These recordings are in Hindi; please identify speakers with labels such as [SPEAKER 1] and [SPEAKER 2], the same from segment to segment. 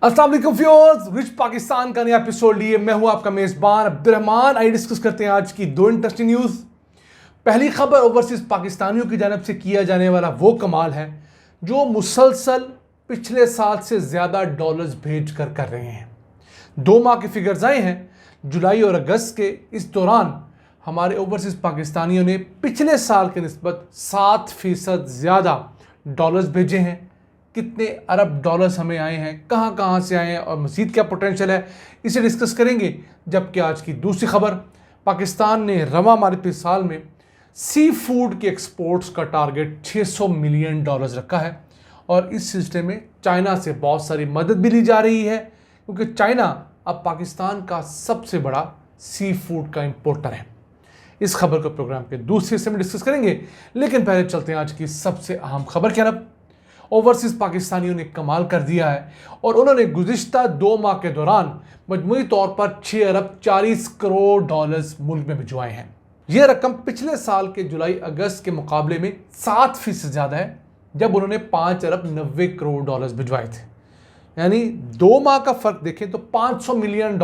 [SPEAKER 1] अस्सलाम वालेकुम व्यूअर्स, रिच पाकिस्तान का नया एपिसोड लिए मैं हूं आपका मेजबान अब्दुर्रहमान। आइए डिस्कस करते हैं आज की दो इंटरेस्टिंग न्यूज़। पहली खबर, ओवरसीज पाकिस्तानियों की जानब से किया जाने वाला वो कमाल है जो मुसलसल पिछले साल से ज़्यादा डॉलर्स भेज कर रहे हैं। 2 माह के फिगर्स आए हैं जुलाई और अगस्त के। इस दौरान हमारे ओवरसीज पाकिस्तानियों ने पिछले साल के निस्बत 7% ज़्यादा डॉलर्स भेजे हैं। कितने अरब डॉलर्स हमें आए हैं, कहां कहां से आए हैं और मज़ीद क्या पोटेंशियल है, इसे डिस्कस करेंगे। जबकि आज की दूसरी खबर, पाकिस्तान ने रवा मालिकी साल में सी फूड के एक्सपोर्ट्स का टारगेट $600 मिलियन रखा है और इस सिलसिले में चाइना से बहुत सारी मदद भी ली जा रही है क्योंकि चाइना अब पाकिस्तान का सबसे बड़ा सी फूड का इंपोर्टर है। इस खबर को प्रोग्राम के दूसरे हिस्से में डिस्कस करेंगे, लेकिन पहले चलते हैं आज की सबसे अहम खबर की तरफ। ओवरसीज पाकिस्तानियों ने कमाल कर दिया है और उन्होंने गुज़िश्ता 2 माह के दौरान मजमूई तौर पर $6 अरब 40 करोड़ मुल्क में भिजवाए हैं। यह रकम पिछले साल के जुलाई अगस्त के मुकाबले में 7% ज़्यादा है जब उन्होंने $5 अरब 90 करोड़ भिजवाए थे। यानी 2 माह का फ़र्क देखें तो $500 मिलियन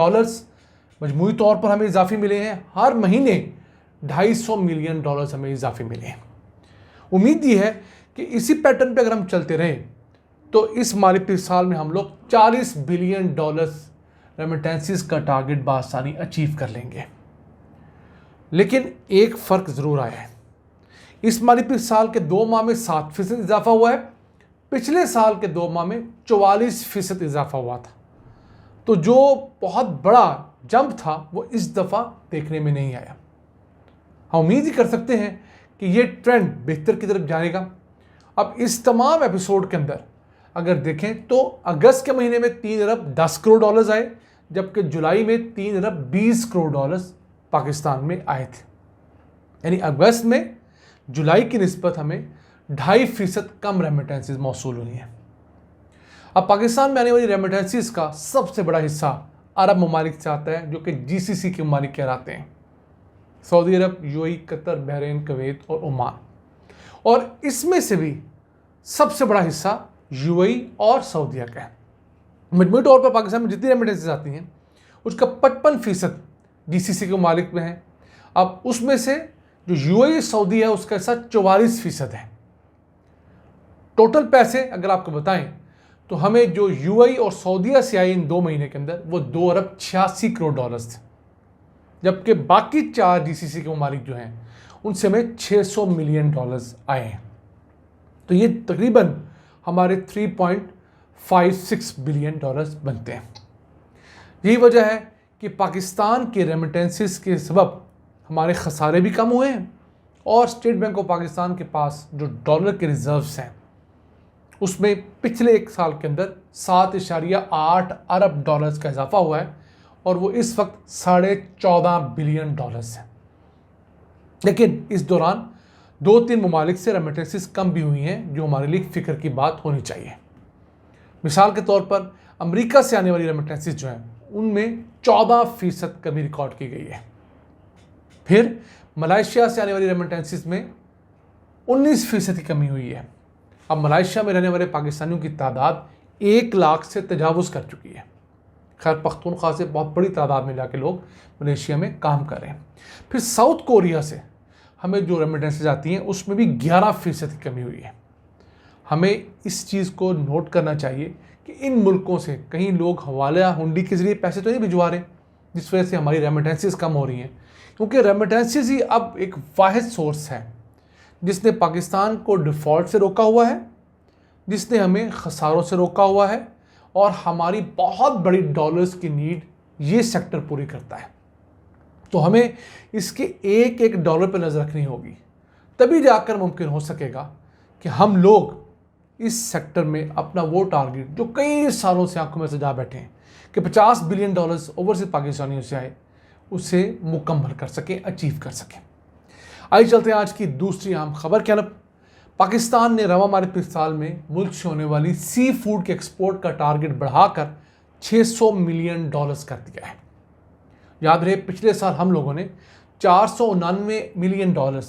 [SPEAKER 1] मजमूई तौर पर हमें इजाफी मिले हैं। हर महीने $250 मिलियन हमें इजाफी मिले हैं। उम्मीद ये है कि इसी पैटर्न पे अगर हम चलते रहे तो इस मालिकी साल में हम लोग $40 बिलियन रेमिटेंसेस का टारगेट बआसानी अचीव कर लेंगे। लेकिन एक फ़र्क ज़रूर आया है, इस मालिकी साल के 2 माह में 7% इजाफा हुआ है, पिछले साल के 2 माह में 44% इजाफा हुआ था। तो जो बहुत बड़ा जंप था वो इस दफ़ा देखने में नहीं आया। हम उम्मीद ही कर सकते हैं कि ये ट्रेंड बेहतर की तरफ जाएगा। अब इस तमाम एपिसोड के अंदर अगर देखें तो अगस्त के महीने में $3 अरब 10 करोड़ आए, जबकि जुलाई में $3 अरब 20 करोड़ पाकिस्तान में आए थे। यानी अगस्त में जुलाई की निस्बत हमें 2.5% कम रेमिटेंसेस मौसूल हुई हैं। अब पाकिस्तान में आने वाली रेमिटेंसेस का सबसे बड़ा हिस्सा अरब ममालिक से आता है जो कि GCC के ममालिक कहलाते हैं, सऊदी अरब, UAE, कतर, बहरीन, कुवैत और ओमान। और इसमें से भी सबसे बड़ा हिस्सा UAE और सऊदीया का है। मजमूई तौर पर पाकिस्तान में जितनी रेमिटेंसेस आती हैं उसका 55% GCC के मालिक में है। अब उसमें से जो UAE सऊदी है उसका हिस्सा 44% है। टोटल पैसे अगर आपको बताएं तो हमें जो UAE और सऊदीया से आए इन 2 महीने के अंदर वो $2 अरब 86 करोड़ थे, जबकि बाकी 4 GCC के मालिक जो हैं उनसे हमें $600 मिलियन आए हैं। तो ये तकरीबन हमारे 3.56 बिलियन बनते हैं। यही वजह है कि पाकिस्तान के रेमिटेंसेस के सबब हमारे खसारे भी कम हुए हैं और स्टेट बैंक ऑफ पाकिस्तान के पास जो डॉलर के रिजर्व्स हैं उसमें पिछले 1 साल के अंदर 7.8 अरब डॉलर्स का इजाफा हुआ है और वो इस वक्त $14.5 बिलियन है। लेकिन इस दौरान 2-3 ममालिक से रेमिटेंसेस कम भी हुई हैं जो हमारे लिए फ़िक्र की बात होनी चाहिए। मिसाल के तौर पर अमेरिका से आने वाली रेमिटेंसेस जो हैं उनमें 14% कमी रिकॉर्ड की गई है। फिर मलेशिया से आने वाली रेमिटेंसेस में 19% की कमी हुई है। अब मलेशिया में रहने वाले पाकिस्तानियों की तादाद 1 लाख से तजावुज़ कर चुकी है। खैर पख्तूनख्वा से बहुत बड़ी तादाद में जाके लोग मलेशिया में काम कर रहे हैं। फिर साउथ कोरिया से हमें जो रेमिटेंसेज आती हैं उसमें भी 11% की कमी हुई है। हमें इस चीज़ को नोट करना चाहिए कि इन मुल्कों से कहीं लोग हवाला हुंडी के ज़रिए पैसे तो नहीं भिजवा रहे जिस वजह से हमारी रेमिटेंसेज कम हो रही हैं, क्योंकि रेमिटेंसेज ही अब एक वाहिद सोर्स है जिसने पाकिस्तान को डिफ़ॉल्ट से रोका हुआ है, जिसने हमें खसारों से रोका हुआ है और हमारी बहुत बड़ी डॉलर्स की नीड ये सेक्टर पूरी करता है। तो हमें इसके एक एक डॉलर पर नज़र रखनी होगी, तभी जाकर मुमकिन हो सकेगा कि हम लोग इस सेक्टर में अपना वो टारगेट जो कई सालों से आंखों में सजा बैठे हैं कि $50 बिलियन ओवरसीज पाकिस्तानियों से आए उसे मुकम्मल कर सकें, अचीव कर सकें। आइए चलते हैं आज की दूसरी अहम खबर की तरफ। पाकिस्तान ने रवा मालिकी साल में मुल्क से होने वाली सी फूड के एक्सपोर्ट का टारगेट बढ़ाकर $600 मिलियन कर दिया है। याद रहे पिछले साल हम लोगों ने $499 मिलियन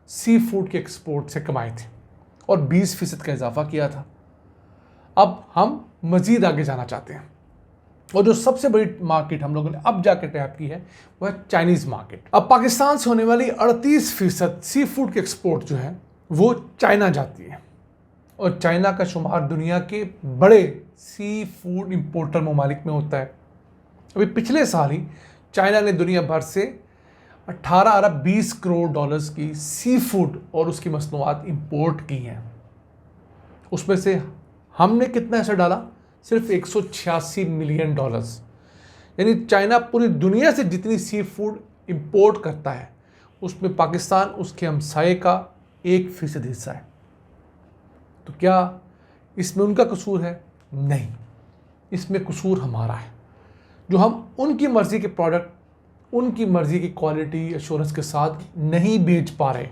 [SPEAKER 1] सी फूड के एक्सपोर्ट से कमाए थे और 20% का इजाफा किया था। अब हम मज़ीद आगे जाना चाहते हैं। और जो सबसे बड़ी मार्केट हम लोगों ने अब जाके टैप की है वो है चाइनीज़ मार्केट। अब पाकिस्तान से होने वाली 38% सी फूड के एक्सपोर्ट जो है वो चाइना जाती है, और चाइना का शुमार दुनिया के बड़े सी फूड इंपोर्टर ममालिक में होता है। अभी पिछले साल ही चाइना ने दुनिया भर से 18 अरब 20 करोड़ डॉलर्स की सी फूड और उसकी मसनूआत इंपोर्ट की हैं। उसमें से हमने कितना हिस्सा डाला? सिर्फ 186 मिलियन डॉलर्स। यानी चाइना पूरी दुनिया से जितनी सी फूड इंपोर्ट करता है उसमें पाकिस्तान उसके हमसाये का 1% हिस्सा है। तो क्या इसमें उनका कसूर है? नहीं, इसमें कसूर हमारा है, जो हम उनकी मर्ज़ी के प्रोडक्ट उनकी मर्ज़ी की क्वालिटी एश्योरेंस के साथ नहीं बेच पा रहे।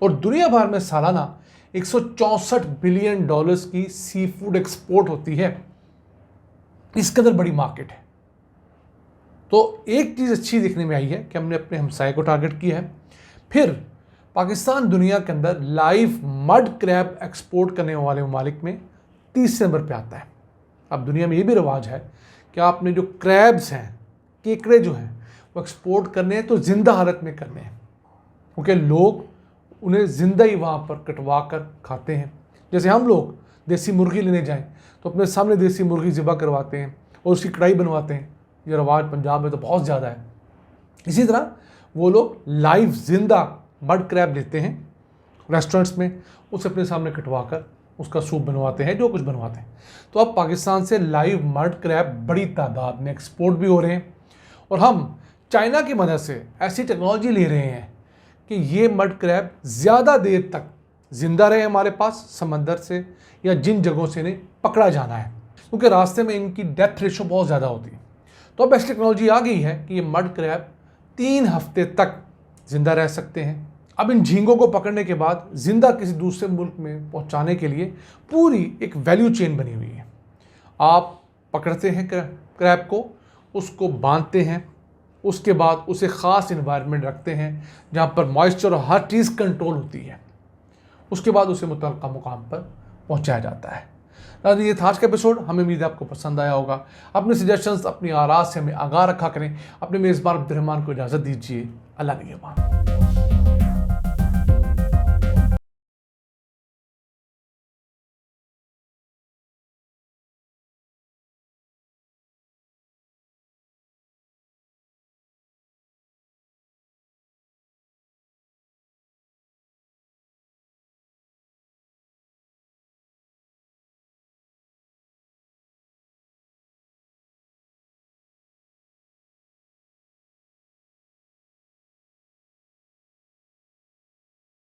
[SPEAKER 1] और दुनिया भर में सालाना 164 बिलियन डॉलर्स की सी फूड एक्सपोर्ट होती है। इसके अंदर बड़ी मार्केट है। तो एक चीज़ अच्छी देखने में आई है कि हमने अपने हमसाये को टारगेट किया है। फिर पाकिस्तान दुनिया के अंदर लाइव मड क्रैब एक्सपोर्ट करने वाले ममालिक में 30 नंबर पे आता है। अब दुनिया में ये भी रिवाज है कि आपने जो क्रैब्स हैं, केकड़े जो हैं, वो एक्सपोर्ट करने हैं तो ज़िंदा हालत में करने हैं, क्योंकि लोग उन्हें ज़िंदा ही वहाँ पर कटवा कर खाते हैं। जैसे हम लोग देसी मुर्गी लेने जाएं तो अपने सामने देसी मुर्गी ज़िबा करवाते हैं और उसकी कढ़ाई बनवाते हैं। ये रवाज पंजाब में तो बहुत ज़्यादा है। इसी तरह वो लोग लाइव ज़िंदा मड क्रैब लेते हैं रेस्टोरेंट्स में, उसे अपने सामने कटवा कर उसका सूप बनवाते हैं, जो कुछ बनवाते हैं। तो अब पाकिस्तान से लाइव मड क्रैब बड़ी तादाद में एक्सपोर्ट भी हो रहे हैं, और हम चाइना की मदद से ऐसी टेक्नोलॉजी ले रहे हैं कि ये मड क्रैब ज़्यादा देर तक ज़िंदा रहे हमारे पास समंदर से या जिन जगहों से इन्हें पकड़ा जाना है, क्योंकि रास्ते में इनकी डेथ रेशो बहुत ज़्यादा होती है। तो अब ऐसी टेक्नोलॉजी आ गई है कि ये मड क्रैब 3 हफ्ते तक ज़िंदा रह सकते हैं। अब इन झींगों को पकड़ने के बाद ज़िंदा किसी दूसरे मुल्क में पहुंचाने के लिए पूरी एक वैल्यू चेन बनी हुई है। आप पकड़ते हैं क्रैब को, उसको बांधते हैं, उसके बाद उसे ख़ास इन्वायरमेंट रखते हैं जहाँ पर मॉइस्चर और हर चीज़ कंट्रोल होती है। उसके बाद उसे मुतल्लिक़ा मुकाम पर पहुँचाया जाता है। ये था आज का एपिसोड। हमें उम्मीद है आपको पसंद आया होगा। अपने सजेशंस, अपनी आराज़ से हमें आगाह रखा करें। अपने मेज़बान अब्दुर्रहमान को इजाज़त दीजिए। अल्लाह निगहबान।